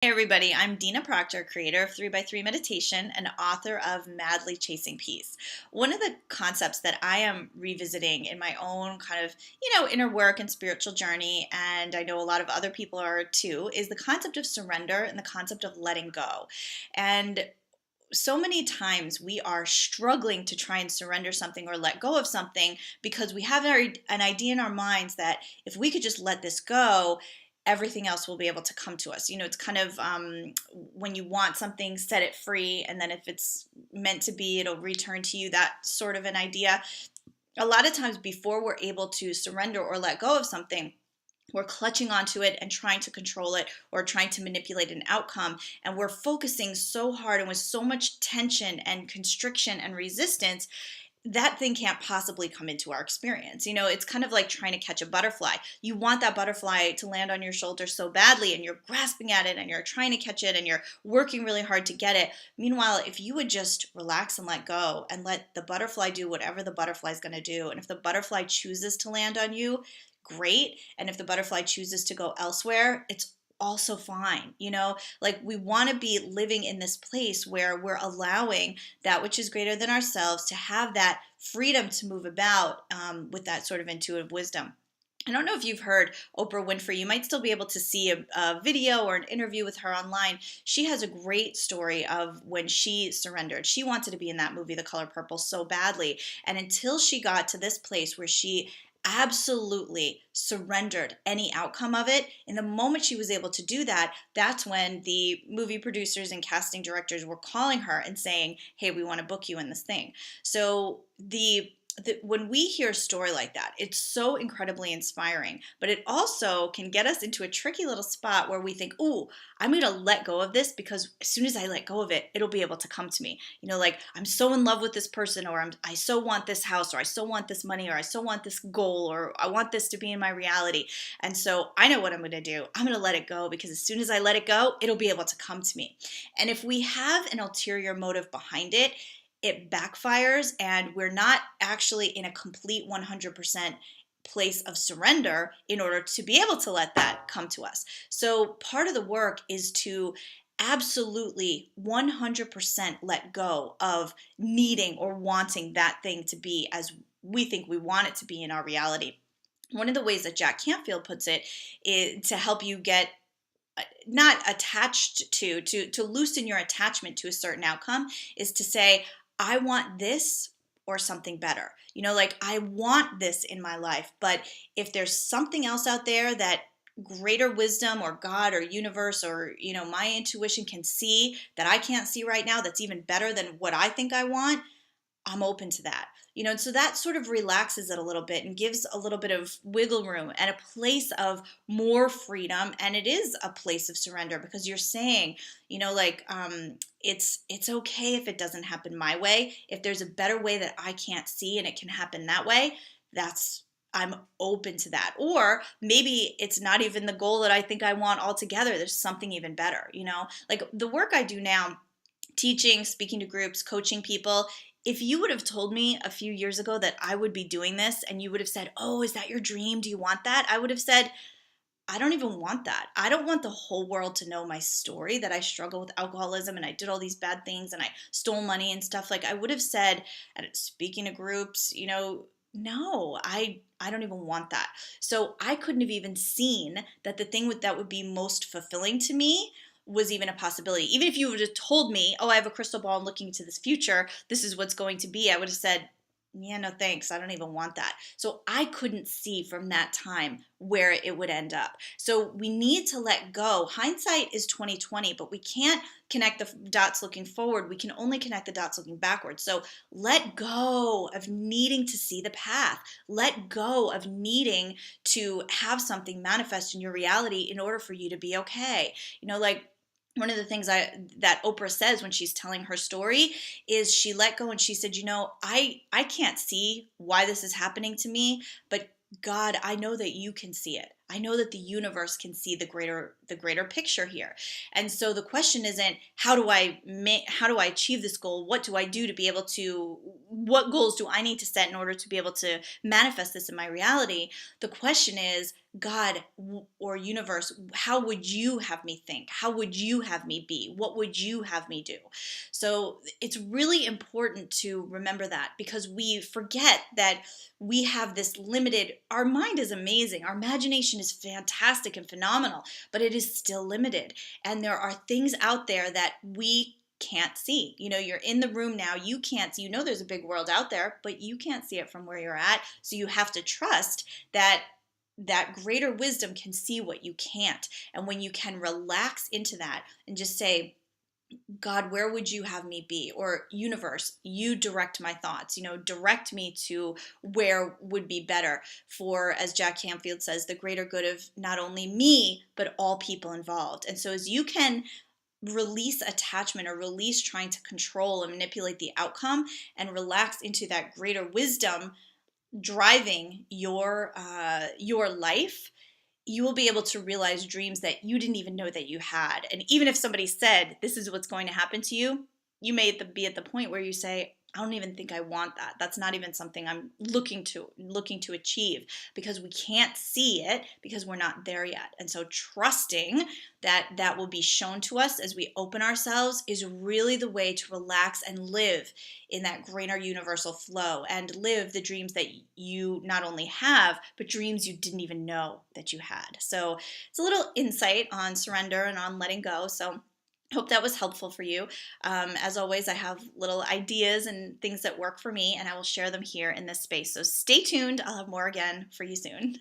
Hey everybody, I'm Dina Proctor, creator of 3 by 3 Meditation and author of Madly Chasing Peace. One of the concepts that I am revisiting in my own kind of, inner work and spiritual journey, and I know a lot of other people are too, is the concept of surrender and the concept of letting go. And so many times we are struggling to try and surrender something or let go of something because we have an idea in our minds that if we could just let this go, everything else will be able to come to us. It's kind of when you want something, set it free, and then if it's meant to be, it'll return to you, that sort of an idea. A lot of times before we're able to surrender or let go of something, we're clutching onto it and trying to control it or trying to manipulate an outcome. And we're focusing so hard and with so much tension and constriction and resistance, that thing can't possibly come into our experience. It's kind of like trying to catch a butterfly. You want that butterfly to land on your shoulder so badly, and you're grasping at it and you're trying to catch it and you're working really hard to get it. Meanwhile, if you would just relax and let go and let the butterfly do whatever the butterfly is going to do, and if the butterfly chooses to land on you, great. And if the butterfly chooses to go elsewhere, it's also fine. Like we want to be living in this place where we're allowing that which is greater than ourselves to have that freedom to move about with that sort of intuitive wisdom. I don't know if you've heard Oprah Winfrey. You might still be able to see a video or an interview with her online. She has a great story of when she surrendered. She wanted to be in that movie, The Color Purple, so badly. And until she got to this place where she absolutely surrendered any outcome of it, in the moment she was able to do that, that's when the movie producers and casting directors were calling her and saying, hey, we want to book you in this thing. So when we hear a story like that, it's so incredibly inspiring, but it also can get us into a tricky little spot where we think, ooh, I'm going to let go of this because as soon as I let go of it, it'll be able to come to me. Like I'm so in love with this person, or I so want this house, or I so want this money, or I so want this goal, or I want this to be in my reality. And so I know what I'm going to do. I'm going to let it go because as soon as I let it go, it'll be able to come to me. And if we have an ulterior motive behind it, it backfires and we're not actually in a complete 100% place of surrender in order to be able to let that come to us. So part of the work is to absolutely 100% let go of needing or wanting that thing to be as we think we want it to be in our reality. One of the ways that Jack Canfield puts it is to help you get not attached to loosen your attachment to a certain outcome, is to say, I want this or something better. Like I want this in my life, but if there's something else out there that greater wisdom or God or universe or, my intuition can see that I can't see right now, that's even better than what I think I want, I'm open to that. And so that sort of relaxes it a little bit and gives a little bit of wiggle room and a place of more freedom. And it is a place of surrender because you're saying, it's okay if it doesn't happen my way. If there's a better way that I can't see and it can happen that way, I'm open to that. Or maybe it's not even the goal that I think I want altogether. There's something even better, like the work I do now, teaching, speaking to groups, coaching people. If you would have told me a few years ago that I would be doing this and you would have said, oh, is that your dream? Do you want that? I would have said, I don't even want that. I don't want the whole world to know my story, that I struggle with alcoholism and I did all these bad things and I stole money and stuff. Like I would have said at speaking to groups, no, I don't even want that. So I couldn't have even seen that the thing that would be most fulfilling to me was even a possibility. Even if you would have told me, oh, I have a crystal ball and looking into this future, this is what's going to be, I would have said, yeah, no thanks, I don't even want that. So I couldn't see from that time where it would end up. So we need to let go. Hindsight is 20/20, but we can't connect the dots looking forward. We can only connect the dots looking backwards. So let go of needing to see the path. Let go of needing to have something manifest in your reality in order for you to be okay. Like one of the things that Oprah says when she's telling her story is she let go and she said, I can't see why this is happening to me, but God, I know that you can see it. I know that the universe can see the greater picture here. And so the question isn't how do I achieve this goal? What do I do to be able to, what goals do I need to set in order to be able to manifest this in my reality? The question is, God or universe, how would you have me think? How would you have me be? What would you have me do? So it's really important to remember that, because we forget that we have this limited, our mind is amazing. Our imagination is fantastic and phenomenal, but it is still limited. And there are things out there that we can't see. You're in the room now, you can't see, there's a big world out there, but you can't see it from where you're at. So you have to trust that greater wisdom can see what you can't. And when you can relax into that and just say, God, where would you have me be? Or universe, you direct my thoughts, direct me to where would be better for, as Jack Canfield says, the greater good of not only me, but all people involved. And so as you can release attachment or release trying to control and manipulate the outcome and relax into that greater wisdom driving your life, you will be able to realize dreams that you didn't even know that you had. And even if somebody said, this is what's going to happen to you, you may be at the point where you say, I don't even think I want that. That's not even something I'm looking to achieve, because we can't see it because we're not there yet. And so trusting that that will be shown to us as we open ourselves is really the way to relax and live in that greater universal flow and live the dreams that you not only have, but dreams you didn't even know that you had. So it's a little insight on surrender and on letting go. So hope that was helpful for you. As always, I have little ideas and things that work for me, and I will share them here in this space. So stay tuned. I'll have more again for you soon.